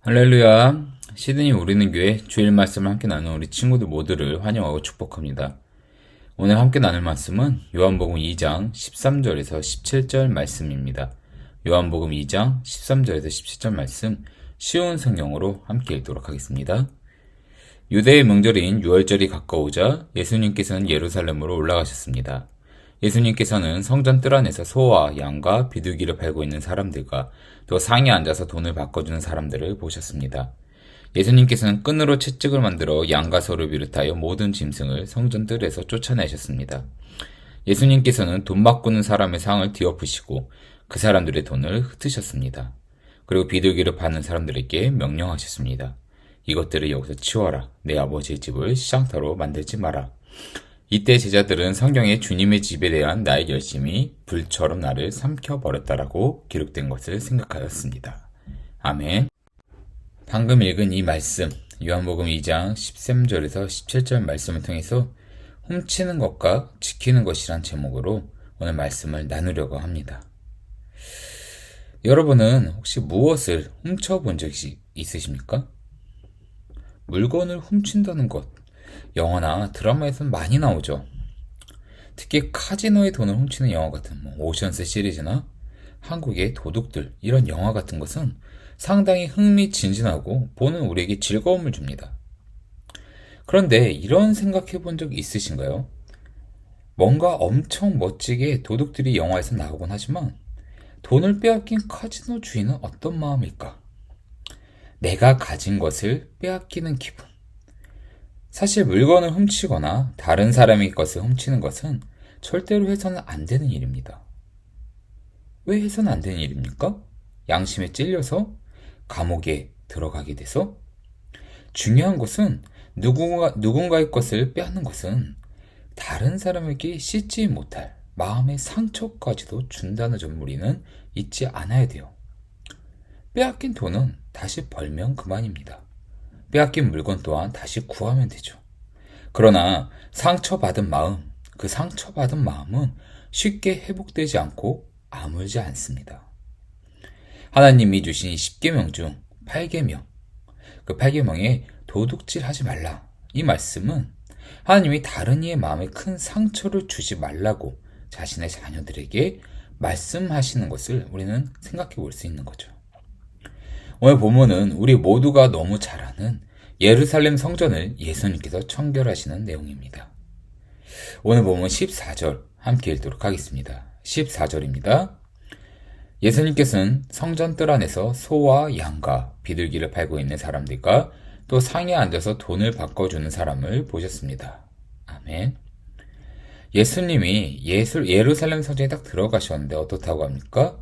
할렐루야. 시드니 우리는 교회 주일 말씀을 함께 나누는 우리 친구들 모두를 환영하고 축복합니다. 오늘 함께 나눌 말씀은 요한복음 2장 13절에서 17절 말씀입니다. 요한복음 2장 13절에서 17절 말씀 쉬운 성경으로 함께 읽도록 하겠습니다. 유대의 명절인 유월절이 가까우자 예수님께서는 예루살렘으로 올라가셨습니다. 예수님께서는 성전 뜰 안에서 소와 양과 비둘기를 팔고 있는 사람들과 또 상에 앉아서 돈을 바꿔주는 사람들을 보셨습니다. 예수님께서는 끈으로 채찍을 만들어 양과 소를 비롯하여 모든 짐승을 성전 뜰에서 쫓아내셨습니다. 예수님께서는 돈 바꾸는 사람의 상을 뒤엎으시고 그 사람들의 돈을 흩으셨습니다. 그리고 비둘기를 파는 사람들에게 명령하셨습니다. 이것들을 여기서 치워라. 내 아버지의 집을 시장터로 만들지 마라. 이때 제자들은 성경에 주님의 집에 대한 나의 열심이 불처럼 나를 삼켜버렸다라고 기록된 것을 생각하였습니다. 아멘. 방금 읽은 이 말씀, 요한복음 2장 13절에서 17절 말씀을 통해서 훔치는 것과 지키는 것이란 제목으로 오늘 말씀을 나누려고 합니다. 여러분은 혹시 무엇을 훔쳐본 적이 있으십니까? 물건을 훔친다는 것, 영화나 드라마에서는 많이 나오죠. 특히 카지노의 돈을 훔치는 영화 같은 오션스 시리즈나 한국의 도둑들 이런 영화 같은 것은 상당히 흥미진진하고 보는 우리에게 즐거움을 줍니다. 그런데 이런 생각해 본 적 있으신가요? 뭔가 엄청 멋지게 도둑들이 영화에서 나오곤 하지만 돈을 빼앗긴 카지노 주인은 어떤 마음일까? 내가 가진 것을 빼앗기는 기분. 사실 물건을 훔치거나 다른 사람의 것을 훔치는 것은 절대로 해서는 안 되는 일입니다. 왜 해서는 안 되는 일입니까? 양심에 찔려서? 감옥에 들어가게 돼서? 중요한 것은 누군가의 것을 빼앗는 것은 다른 사람에게 씻지 못할 마음의 상처까지도 준다는 점을 우리는 잊지 않아야 돼요. 빼앗긴 돈은 다시 벌면 그만입니다. 빼앗긴 물건 또한 다시 구하면 되죠. 그러나 상처받은 마음, 그 상처받은 마음은 쉽게 회복되지 않고 아물지 않습니다. 하나님이 주신 10계명 중 8계명, 그 8계명에 도둑질 하지 말라. 이 말씀은 하나님이 다른 이의 마음에 큰 상처를 주지 말라고 자신의 자녀들에게 말씀하시는 것을 우리는 생각해 볼 수 있는 거죠. 오늘 본문은 우리 모두가 너무 잘 아는 예루살렘 성전을 예수님께서 청결하시는 내용입니다. 오늘 본문 14절 함께 읽도록 하겠습니다. 14절입니다. 예수님께서는 성전 뜰 안에서 소와 양과 비둘기를 팔고 있는 사람들과 또 상에 앉아서 돈을 바꿔주는 사람을 보셨습니다. 아멘. 예수님이 예루살렘 성전에 딱 들어가셨는데 어떻다고 합니까?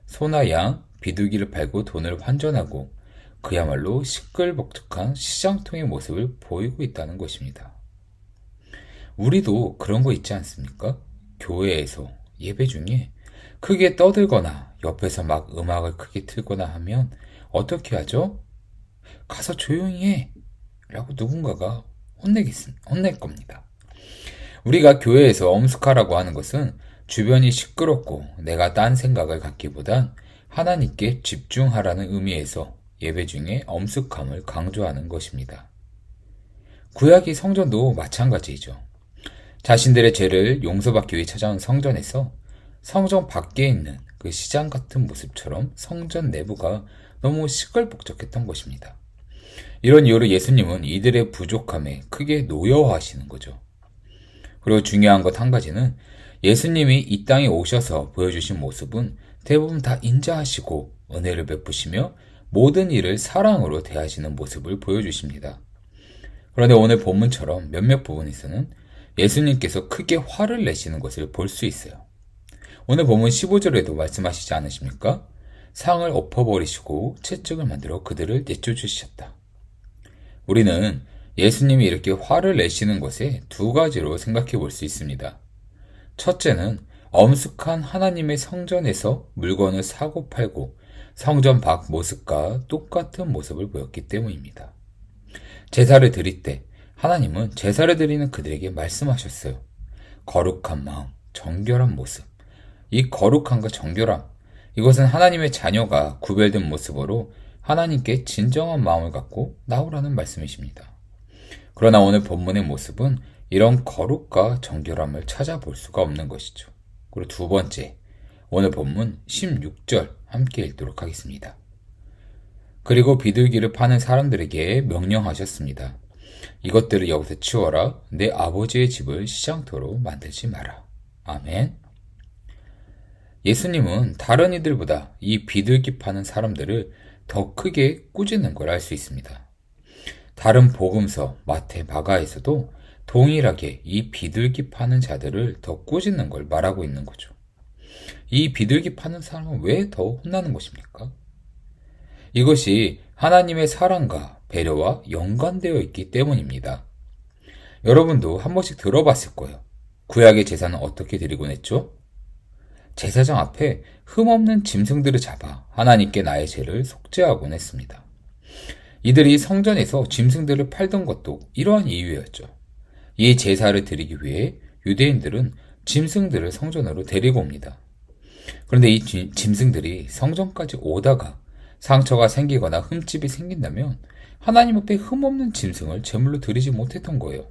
소나 양, 비둘기를 팔고 돈을 환전하고 그야말로 시끌벅적한 시장통의 모습을 보이고 있다는 것입니다. 우리도 그런 거 있지 않습니까? 교회에서 예배 중에 크게 떠들거나 옆에서 막 음악을 크게 틀거나 하면 어떻게 하죠? 가서 조용히 해! 라고 누군가가 혼낼 겁니다. 우리가 교회에서 엄숙하라고 하는 것은 주변이 시끄럽고 내가 딴 생각을 갖기보단 하나님께 집중하라는 의미에서 예배 중에 엄숙함을 강조하는 것입니다. 구약의 성전도 마찬가지이죠. 자신들의 죄를 용서받기 위해 찾아온 성전에서 성전 밖에 있는 그 시장 같은 모습처럼 성전 내부가 너무 시끌벅적했던 것입니다. 이런 이유로 예수님은 이들의 부족함에 크게 노여워하시는 거죠. 그리고 중요한 것 한 가지는 예수님이 이 땅에 오셔서 보여주신 모습은 대부분 다 인자하시고 은혜를 베푸시며 모든 일을 사랑으로 대하시는 모습을 보여주십니다. 그런데 오늘 본문처럼 몇몇 부분에서는 예수님께서 크게 화를 내시는 것을 볼 수 있어요. 오늘 본문 15절에도 말씀하시지 않으십니까? 상을 엎어버리시고 채찍을 만들어 그들을 내쫓으셨다. 우리는 예수님이 이렇게 화를 내시는 것에 두 가지로 생각해 볼 수 있습니다. 첫째는 엄숙한 하나님의 성전에서 물건을 사고 팔고 성전 밖 모습과 똑같은 모습을 보였기 때문입니다. 제사를 드릴 때 하나님은 제사를 드리는 그들에게 말씀하셨어요. 거룩한 마음, 정결한 모습. 이 거룩함과 정결함, 이것은 하나님의 자녀가 구별된 모습으로 하나님께 진정한 마음을 갖고 나오라는 말씀이십니다. 그러나 오늘 본문의 모습은 이런 거룩과 정결함을 찾아볼 수가 없는 것이죠. 그리고 두 번째, 오늘 본문 16절 함께 읽도록 하겠습니다. 그리고 비둘기를 파는 사람들에게 명령하셨습니다. 이것들을 여기서 치워라. 내 아버지의 집을 시장터로 만들지 마라. 아멘. 예수님은 다른 이들보다 이 비둘기 파는 사람들을 더 크게 꾸짖는 걸 알 수 있습니다. 다른 복음서 마태, 마가에서도 동일하게 이 비둘기 파는 자들을 더 꾸짖는 걸 말하고 있는 거죠. 이 비둘기 파는 사람은 왜 더 혼나는 것입니까? 이것이 하나님의 사랑과 배려와 연관되어 있기 때문입니다. 여러분도 한 번씩 들어봤을 거예요. 구약의 제사는 어떻게 드리곤 했죠? 제사장 앞에 흠없는 짐승들을 잡아 하나님께 나의 죄를 속죄하곤 했습니다. 이들이 성전에서 짐승들을 팔던 것도 이러한 이유였죠. 이 제사를 드리기 위해 유대인들은 짐승들을 성전으로 데리고 옵니다. 그런데 이 짐승들이 성전까지 오다가 상처가 생기거나 흠집이 생긴다면 하나님 앞에 흠없는 짐승을 제물로 드리지 못했던 거예요.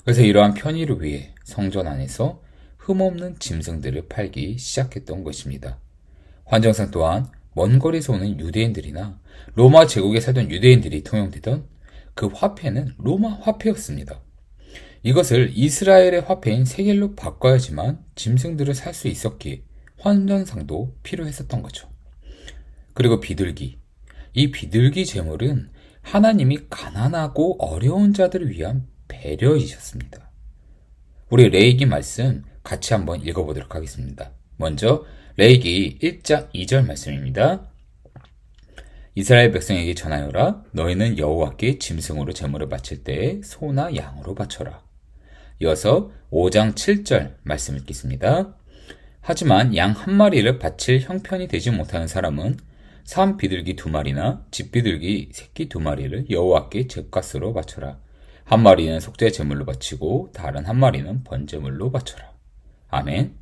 그래서 이러한 편의를 위해 성전 안에서 흠없는 짐승들을 팔기 시작했던 것입니다. 환정상 또한 먼 거리에서 오는 유대인들이나 로마 제국에 살던 유대인들이 통용되던 그 화폐는 로마 화폐였습니다. 이것을 이스라엘의 화폐인 세겔로 바꿔야지만 짐승들을 살 수 있었기에 환전상도 필요했었던 거죠. 그리고 비둘기. 이 비둘기 제물은 하나님이 가난하고 어려운 자들을 위한 배려이셨습니다. 우리 레위기 말씀 같이 한번 읽어보도록 하겠습니다. 먼저 레위기 1장 2절 말씀입니다. 이스라엘 백성에게 전하여라. 너희는 여호와께 짐승으로 제물을 바칠 때에 소나 양으로 바쳐라. 이어서 5장 7절 말씀 읽겠습니다. 하지만 양 한 마리를 바칠 형편이 되지 못하는 사람은 산 비둘기 2마리나 집비둘기 새끼 2마리를 여호와께 제값으로 바쳐라. 한 마리는 속죄 제물로 바치고 다른 한 마리는 번제물로 바쳐라. 아멘.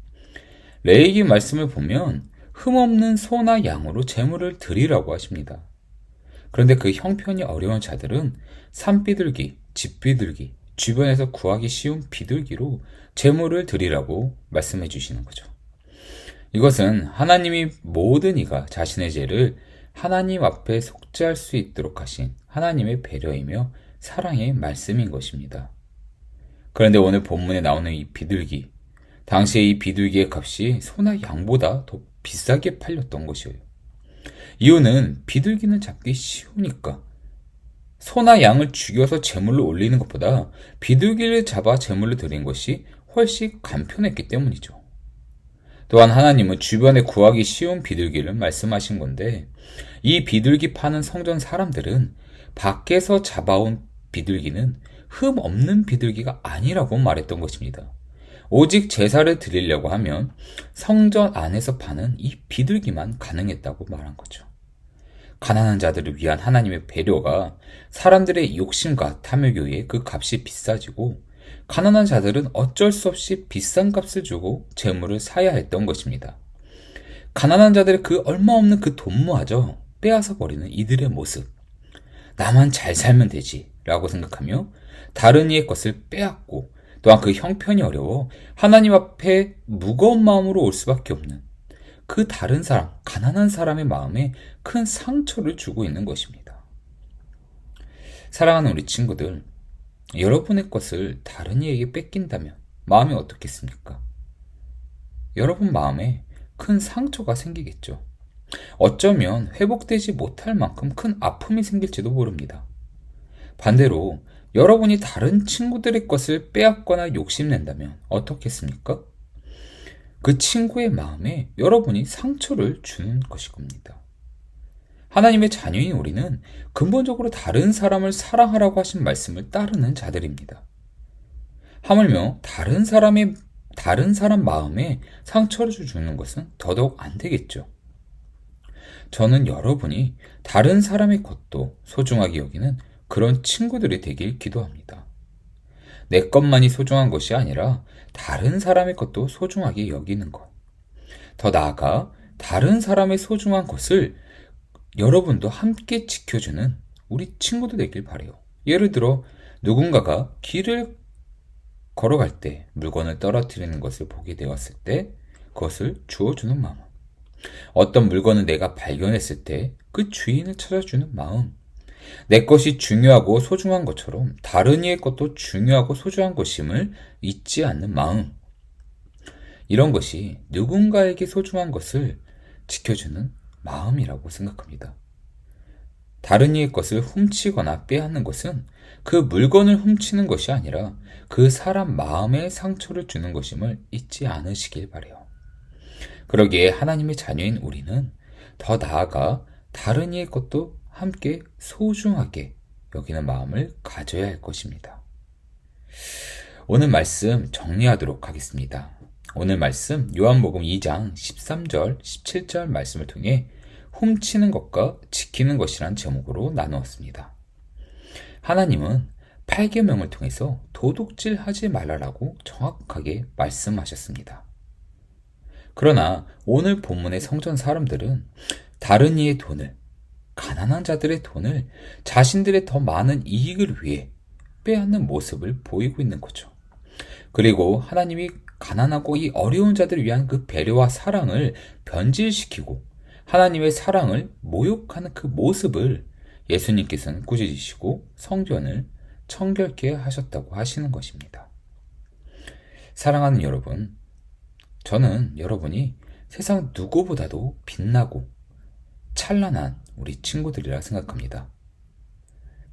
레위기 말씀을 보면 흠없는 소나 양으로 제물을 드리라고 하십니다. 그런데 그 형편이 어려운 자들은 산비둘기, 집비둘기, 주변에서 구하기 쉬운 비둘기로 제물을 드리라고 말씀해 주시는 거죠. 이것은 하나님이 모든 이가 자신의 죄를 하나님 앞에 속죄할 수 있도록 하신 하나님의 배려이며 사랑의 말씀인 것입니다. 그런데 오늘 본문에 나오는 이 비둘기, 당시에 이 비둘기의 값이 소나 양보다 더 비싸게 팔렸던 것이에요. 이유는 비둘기는 잡기 쉬우니까. 소나 양을 죽여서 제물로 올리는 것보다 비둘기를 잡아 제물로 드린 것이 훨씬 간편했기 때문이죠. 또한 하나님은 주변에 구하기 쉬운 비둘기를 말씀하신 건데 이 비둘기 파는 성전 사람들은 밖에서 잡아온 비둘기는 흠 없는 비둘기가 아니라고 말했던 것입니다. 오직 제사를 드리려고 하면 성전 안에서 파는 이 비둘기만 가능했다고 말한 거죠. 가난한 자들을 위한 하나님의 배려가 사람들의 욕심과 탐욕에 의해 그 값이 비싸지고 가난한 자들은 어쩔 수 없이 비싼 값을 주고 재물을 사야 했던 것입니다. 가난한 자들의 그 얼마 없는 그 돈마저 빼앗아 버리는 이들의 모습. 나만 잘 살면 되지 라고 생각하며 다른 이의 것을 빼앗고 또한 그 형편이 어려워 하나님 앞에 무거운 마음으로 올 수밖에 없는 그 다른 사람, 가난한 사람의 마음에 큰 상처를 주고 있는 것입니다. 사랑하는 우리 친구들, 여러분의 것을 다른 이에게 뺏긴다면 마음이 어떻겠습니까? 여러분 마음에 큰 상처가 생기겠죠. 어쩌면 회복되지 못할 만큼 큰 아픔이 생길지도 모릅니다. 반대로 여러분이 다른 친구들의 것을 빼앗거나 욕심낸다면 어떻겠습니까? 그 친구의 마음에 여러분이 상처를 주는 것일 겁니다. 하나님의 자녀인 우리는 근본적으로 다른 사람을 사랑하라고 하신 말씀을 따르는 자들입니다. 하물며 다른 사람 마음에 상처를 주는 것은 더더욱 안 되겠죠. 저는 여러분이 다른 사람의 것도 소중하게 여기는 그런 친구들이 되길 기도합니다. 내 것만이 소중한 것이 아니라 다른 사람의 것도 소중하게 여기는 것. 더 나아가 다른 사람의 소중한 것을 여러분도 함께 지켜주는 우리 친구도 되길 바래요. 예를 들어 누군가가 길을 걸어갈 때 물건을 떨어뜨리는 것을 보게 되었을 때 그것을 주워주는 마음, 어떤 물건을 내가 발견했을 때 그 주인을 찾아주는 마음, 내 것이 중요하고 소중한 것처럼 다른 이의 것도 중요하고 소중한 것임을 잊지 않는 마음, 이런 것이 누군가에게 소중한 것을 지켜주는 마음이라고 생각합니다. 다른 이의 것을 훔치거나 빼앗는 것은 그 물건을 훔치는 것이 아니라 그 사람 마음에 상처를 주는 것임을 잊지 않으시길 바래요. 그러기에 하나님의 자녀인 우리는 더 나아가 다른 이의 것도 함께 소중하게 여기는 마음을 가져야 할 것입니다. 오늘 말씀 정리하도록 하겠습니다. 오늘 말씀 요한복음 2장 13절, 17절 말씀을 통해 훔치는 것과 지키는 것이란 제목으로 나누었습니다. 하나님은 8계명을 통해서 도둑질하지 말라라고 정확하게 말씀하셨습니다. 그러나 오늘 본문의 성전 사람들은 다른 이의 돈을, 가난한 자들의 돈을 자신들의 더 많은 이익을 위해 빼앗는 모습을 보이고 있는 거죠. 그리고 하나님이 가난하고 이 어려운 자들을 위한 그 배려와 사랑을 변질시키고 하나님의 사랑을 모욕하는 그 모습을 예수님께서는 꾸짖으시고 성전을 청결케 하셨다고 하시는 것입니다. 사랑하는 여러분, 저는 여러분이 세상 누구보다도 빛나고 찬란한 우리 친구들이라 생각합니다.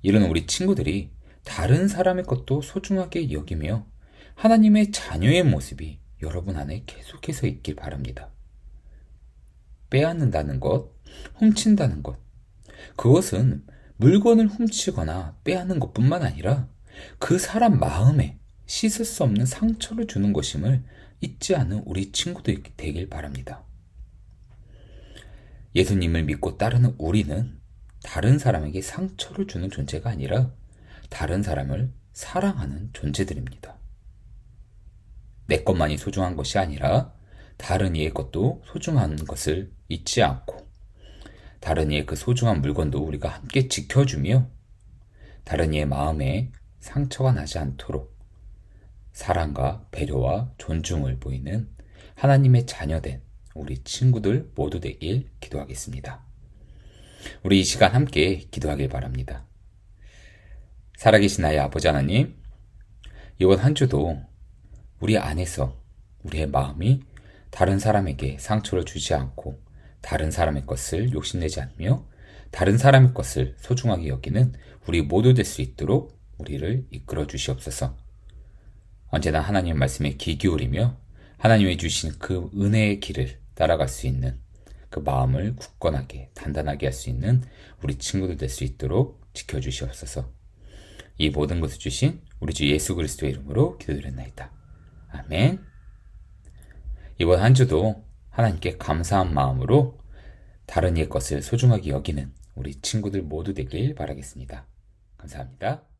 이런 우리 친구들이 다른 사람의 것도 소중하게 여기며 하나님의 자녀의 모습이 여러분 안에 계속해서 있길 바랍니다. 빼앗는다는 것, 훔친다는 것, 그것은 물건을 훔치거나 빼앗는 것뿐만 아니라 그 사람 마음에 씻을 수 없는 상처를 주는 것임을 잊지 않은 우리 친구들 되길 바랍니다. 예수님을 믿고 따르는 우리는 다른 사람에게 상처를 주는 존재가 아니라 다른 사람을 사랑하는 존재들입니다. 내 것만이 소중한 것이 아니라 다른 이의 것도 소중한 것을 잊지 않고 다른 이의 그 소중한 물건도 우리가 함께 지켜주며 다른 이의 마음에 상처가 나지 않도록 사랑과 배려와 존중을 보이는 하나님의 자녀된 우리 친구들 모두 되길 기도하겠습니다. 우리 이 시간 함께 기도하길 바랍니다. 살아계신 나의 아버지 하나님, 이번 한 주도 우리 안에서 우리의 마음이 다른 사람에게 상처를 주지 않고 다른 사람의 것을 욕심내지 않으며 다른 사람의 것을 소중하게 여기는 우리 모두 될 수 있도록 우리를 이끌어 주시옵소서. 언제나 하나님 말씀에 귀 기울이며 하나님이 주신 그 은혜의 길을 따라갈 수 있는 그 마음을 굳건하게 단단하게 할 수 있는 우리 친구들 될 수 있도록 지켜주시옵소서. 이 모든 것을 주신 우리 주 예수 그리스도의 이름으로 기도드렸나이다. 아멘. 이번 한 주도 하나님께 감사한 마음으로 다른 이의 것을 소중하게 여기는 우리 친구들 모두 되길 바라겠습니다. 감사합니다.